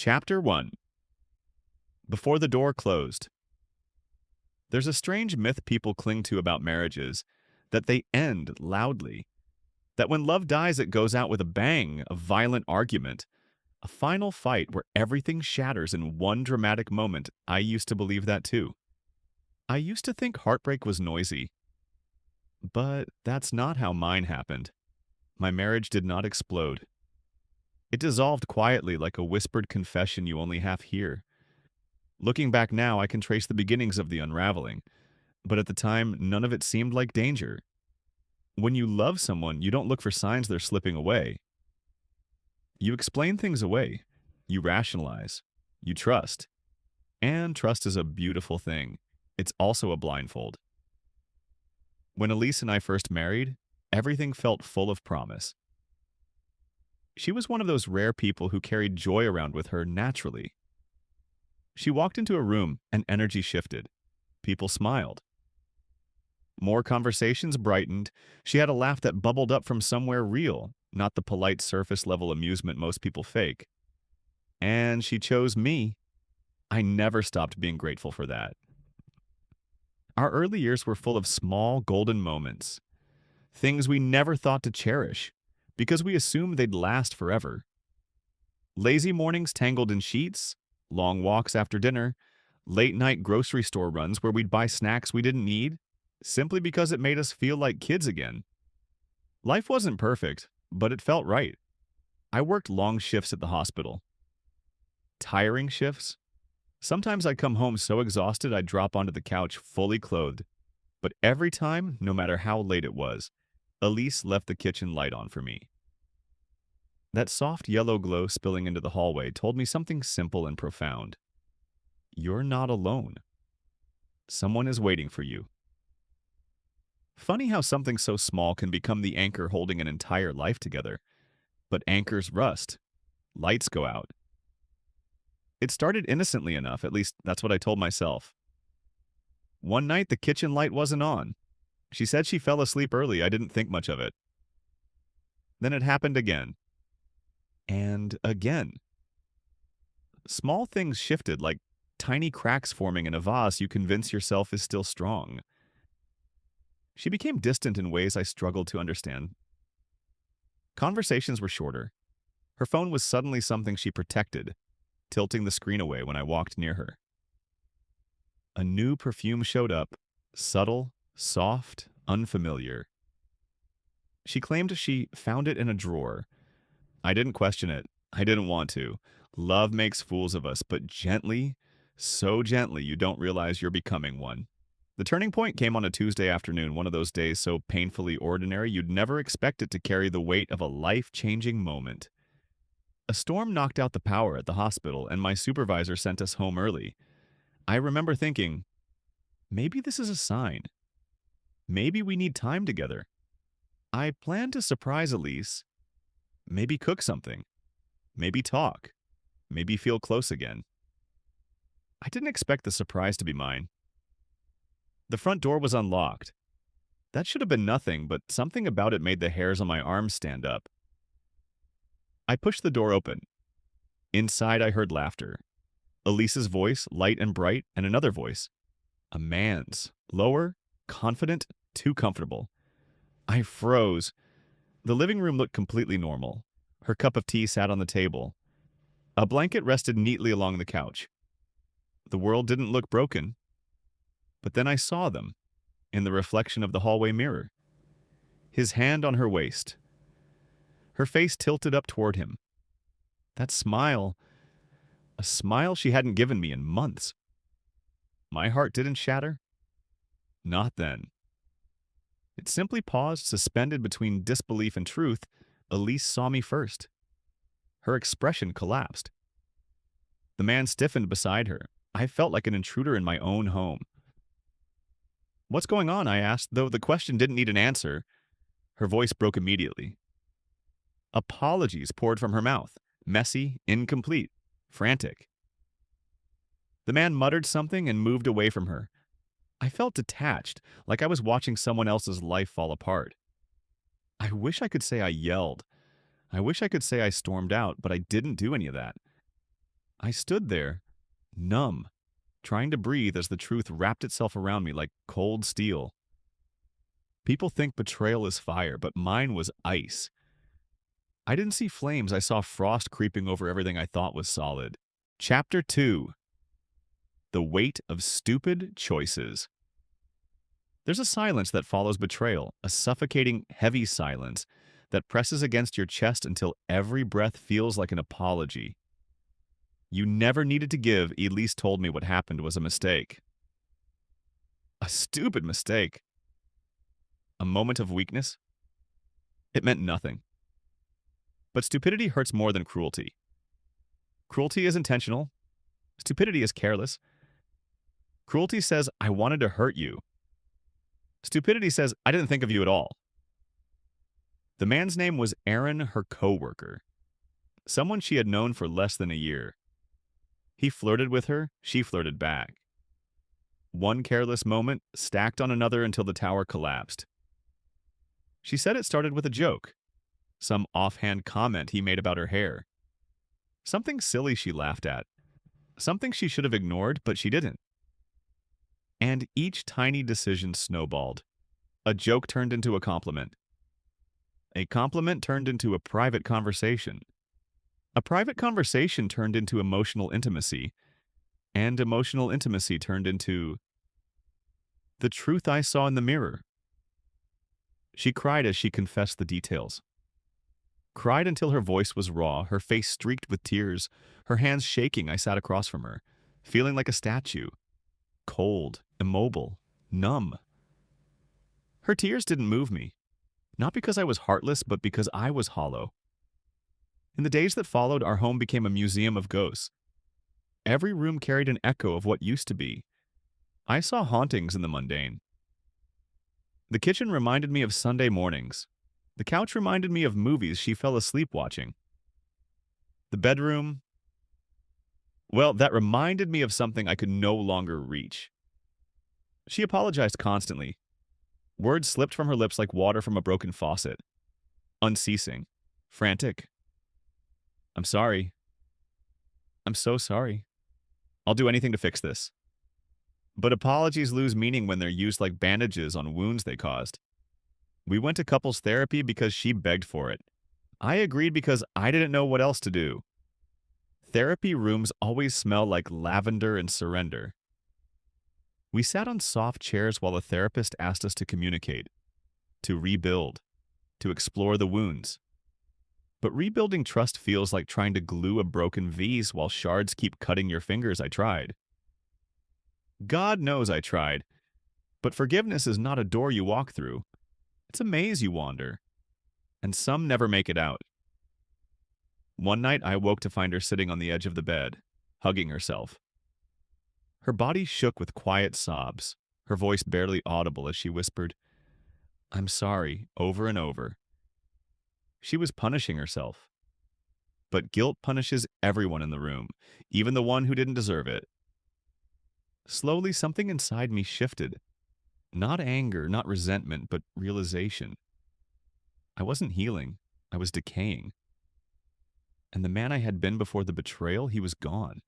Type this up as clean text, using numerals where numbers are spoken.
Chapter 1. Before the door closed. There's a strange myth people cling to about marriages that they end loudly. That when love dies, it goes out with a bang, a violent argument, a final fight where everything shatters in one dramatic moment. I used to believe that too. I used to think heartbreak was noisy. But that's not how mine happened. My marriage did not explode. It dissolved quietly like a whispered confession you only half hear. Looking back now, I can trace the beginnings of the unraveling, but at the time, none of it seemed like danger. When you love someone, you don't look for signs they're slipping away. You explain things away. You rationalize. You trust. And trust is a beautiful thing. It's also a blindfold. When Elise and I first married, everything felt full of promise. She was one of those rare people who carried joy around with her naturally. She walked into a room and energy shifted. People smiled. More conversations brightened. She had a laugh that bubbled up from somewhere real, not the polite surface-level amusement most people fake. And she chose me. I never stopped being grateful for that. Our early years were full of small, golden moments. Things we never thought to cherish, because we assumed they'd last forever. Lazy mornings tangled in sheets, long walks after dinner, late-night grocery store runs where we'd buy snacks we didn't need, simply because it made us feel like kids again. Life wasn't perfect, but it felt right. I worked long shifts at the hospital. Tiring shifts. Sometimes I'd come home so exhausted I'd drop onto the couch fully clothed. But every time, no matter how late it was, Elise left the kitchen light on for me. That soft yellow glow spilling into the hallway told me something simple and profound. You're not alone. Someone is waiting for you. Funny how something so small can become the anchor holding an entire life together. But anchors rust. Lights go out. It started innocently enough, at least that's what I told myself. One night the kitchen light wasn't on. She said she fell asleep early. I didn't think much of it. Then it happened again. And again. Small things shifted, like tiny cracks forming in a vase you convince yourself is still strong. She became distant in ways I struggled to understand. Conversations were shorter. Her phone was suddenly something she protected, tilting the screen away when I walked near her. A new perfume showed up, subtle, soft, unfamiliar. She claimed she found it in a drawer. I didn't question it. I didn't want to. Love makes fools of us, but gently, so gently you don't realize you're becoming one. The turning point came on a Tuesday afternoon, one of those days so painfully ordinary you'd never expect it to carry the weight of a life-changing moment. A storm knocked out the power at the hospital, and my supervisor sent us home early. I remember thinking, maybe this is a sign. Maybe we need time together. I planned to surprise Elise. Maybe cook something. Maybe talk. Maybe feel close again. I didn't expect the surprise to be mine. The front door was unlocked. That should have been nothing, but something about it made the hairs on my arms stand up. I pushed the door open. Inside, I heard laughter. Elise's voice, light and bright, and another voice. A man's. Lower, confident, too comfortable. I froze. The living room looked completely normal. Her cup of tea sat on the table. A blanket rested neatly along the couch. The world didn't look broken. But then I saw them, in the reflection of the hallway mirror. His hand on her waist. Her face tilted up toward him. That smile, a smile she hadn't given me in months. My heart didn't shatter. Not then. It simply paused, suspended between disbelief and truth. Elise saw me first. Her expression collapsed. The man stiffened beside her. I felt like an intruder in my own home. What's going on? I asked, though the question didn't need an answer. Her voice broke immediately. Apologies poured from her mouth, messy, incomplete, frantic. The man muttered something and moved away from her. I felt detached, like I was watching someone else's life fall apart. I wish I could say I yelled. I wish I could say I stormed out, but I didn't do any of that. I stood there, numb, trying to breathe as the truth wrapped itself around me like cold steel. People think betrayal is fire, but mine was ice. I didn't see flames, I saw frost creeping over everything I thought was solid. Chapter 2. The Weight of Stupid Choices. There's a silence that follows betrayal, a suffocating, heavy silence that presses against your chest until every breath feels like an apology. You never needed to give. Elise told me what happened was a mistake. A stupid mistake. A moment of weakness? It meant nothing. But stupidity hurts more than cruelty. Cruelty is intentional. Stupidity is careless. Cruelty says, I wanted to hurt you. Stupidity says, I didn't think of you at all. The man's name was Aaron, her co-worker. Someone she had known for less than a year. He flirted with her, she flirted back. One careless moment stacked on another until the tower collapsed. She said it started with a joke. Some offhand comment he made about her hair. Something silly she laughed at. Something she should have ignored, but she didn't. And each tiny decision snowballed. A joke turned into a compliment. A compliment turned into a private conversation. A private conversation turned into emotional intimacy. And emotional intimacy turned into the truth I saw in the mirror. She cried as she confessed the details. Cried until her voice was raw, her face streaked with tears, her hands shaking. I sat across from her, feeling like a statue. Cold, immobile, numb. Her tears didn't move me. Not because I was heartless, but because I was hollow. In the days that followed, our home became a museum of ghosts. Every room carried an echo of what used to be. I saw hauntings in the mundane. The kitchen reminded me of Sunday mornings. The couch reminded me of movies she fell asleep watching. The bedroom, well, that reminded me of something I could no longer reach. She apologized constantly. Words slipped from her lips like water from a broken faucet. Unceasing. Frantic. I'm sorry. I'm so sorry. I'll do anything to fix this. But apologies lose meaning when they're used like bandages on wounds they caused. We went to couples therapy because she begged for it. I agreed because I didn't know what else to do. Therapy rooms always smell like lavender and surrender. We sat on soft chairs while the therapist asked us to communicate, to rebuild, to explore the wounds. But rebuilding trust feels like trying to glue a broken vase while shards keep cutting your fingers. I tried. God knows I tried. But forgiveness is not a door you walk through. It's a maze you wander. And some never make it out. One night I woke to find her sitting on the edge of the bed, hugging herself. Her body shook with quiet sobs, her voice barely audible as she whispered, "I'm sorry," over and over. She was punishing herself. But guilt punishes everyone in the room, even the one who didn't deserve it. Slowly, something inside me shifted. Not anger, not resentment, but realization. I wasn't healing. I was decaying. And the man I had been before the betrayal, he was gone.